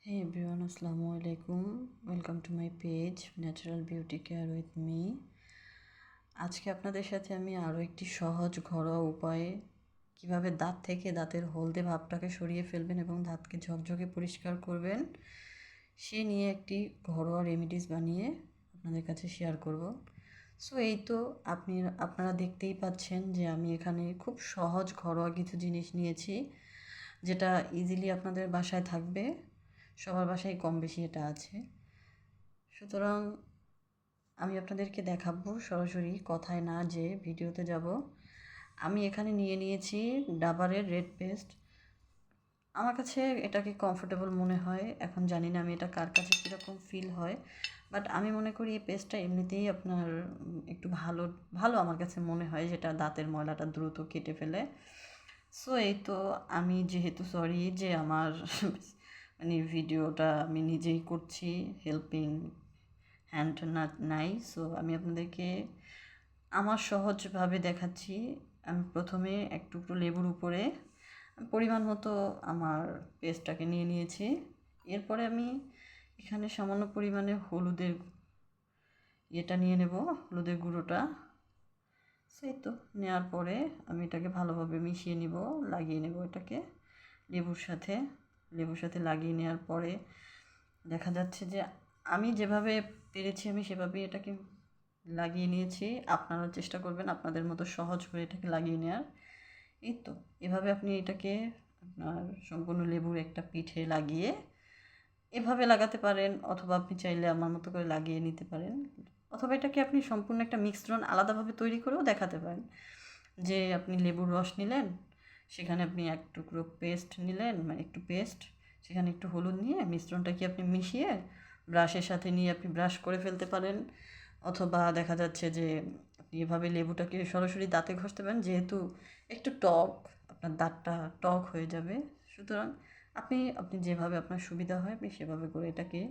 Hey everyone, Assalamu alaikum. Welcome to my page Natural Beauty Care with me. আজকে আপনাদের সাথে আমি আরও একটি সহজ ঘরোয়া উপায়ে কিভাবে দাঁত থেকে দাঁতের হলদে ভাবটাকে সরিয়ে ফেলবেন এবং দাঁতকে ঝকঝকে পরিষ্কার করবেন সে নিয়ে একটি ঘরোয়া রেমিডিস বানিয়ে আপনাদের কাছে শেয়ার করব। সো এই তো আপনারা দেখতেই পাচ্ছেন যে আমি এখানে খুব সহজ ঘরোয়া কিছু জিনিস নিয়েছি যেটা ইজিলি আপনাদের বাসায় থাকবে। সবার বাসায় কম বেশি এটা আছে। সুতরাং আমি আপনাদেরকে দেখাবো সরাসরি, কথায় না যে ভিডিওতে যাব। আমি এখানে নিয়ে নিয়েছি ডাবরের রেড পেস্ট। আমার কাছে এটাকে কমফোর্টেবল মনে হয়। এখন জানি না আমি এটা কার কাছে কীরকম ফিল হয়, বাট আমি মনে করি এই পেস্টটা এমনিতেই আপনার একটু ভালো ভালো আমার কাছে মনে হয়, যেটা দাঁতের ময়লাটা দ্রুত কেটে ফেলে। সো এই তো আমি যেহেতু সরি যে আমার মানে ভিডিওটা আমি নিজেই করছি, হেল্পিং হ্যান্ড না নাই। সো আমি আপনাদেরকে আমার সহজভাবে দেখাচ্ছি। আমি প্রথমে এক টুকরো লেবুর উপরে পরিমাণ মতো আমার পেস্টটাকে নিয়ে নিয়েছি। এরপরে আমি এখানে সামান্য পরিমাণে হলুদের ইয়েটা নিয়ে নেব, হলুদের গুঁড়োটা। সেই তো নেওয়ার পরে আমি এটাকে ভালোভাবে মিশিয়ে নিব, লাগিয়ে নেব এটাকে লেবুর সাথে লাগিয়ে নেওয়ার পরে দেখা যাচ্ছে যে আমি যেভাবে পেরেছি আমি সেভাবেই এটাকে লাগিয়ে নিয়েছি। আপনারা চেষ্টা করবেন আপনাদের মতো সহজ করে এটাকে লাগিয়ে নেওয়ার। এই তো এভাবে আপনি এটাকে আপনার সম্পূর্ণ লেবুর একটা পিঠে লাগিয়ে এভাবে লাগাতে পারেন, অথবা আপনি চাইলে আমার মতো করে লাগিয়ে নিতে পারেন, অথবা এটাকে আপনি সম্পূর্ণ একটা মিশ্রণ আলাদাভাবে তৈরি করেও দেখাতে পারেন। যে আপনি লেবুর রস নিলেন, সেখানে আপনি এক টুকরো পেস্ট নিলেন, মানে একটু পেস্ট, সেখানে একটু হলুদ নিয়ে মিশ্রণটাকে আপনি মিশিয়ে ব্রাশের সাথে নিয়ে আপনি ব্রাশ করে ফেলতে পারেন। অথবা দেখা যাচ্ছে যে আপনি এভাবে লেবুটাকে সরাসরি দাঁতে ঘষতে পারেন, যেহেতু একটু টক, আপনার দাঁতটা টক হয়ে যাবে। সুতরাং আপনি যেভাবে আপনার সুবিধা হয় আপনি সেভাবে করে এটাকে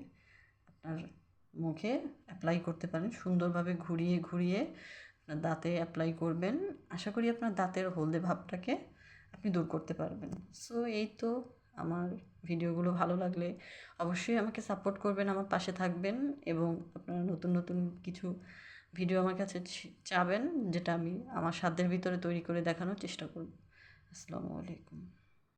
আপনার মুখে অ্যাপ্লাই করতে পারেন। সুন্দরভাবে ঘুরিয়ে ঘুরিয়ে আপনার দাঁতে অ্যাপ্লাই করবেন। আশা করি আপনার দাঁতের হলদে ভাবটাকে আপনি দূর করতে পারবেন। সো এই তো আমার ভিডিওগুলো ভালো লাগলে অবশ্যই আমাকে সাপোর্ট করবেন, আমার পাশে থাকবেন, এবং আপনারা নতুন নতুন কিছু ভিডিও আমার কাছে চাবেন, যেটা আমি আমার সাধ্যের ভিতরে তৈরি করে দেখানোর চেষ্টা করব। আসসালামু আলাইকুম।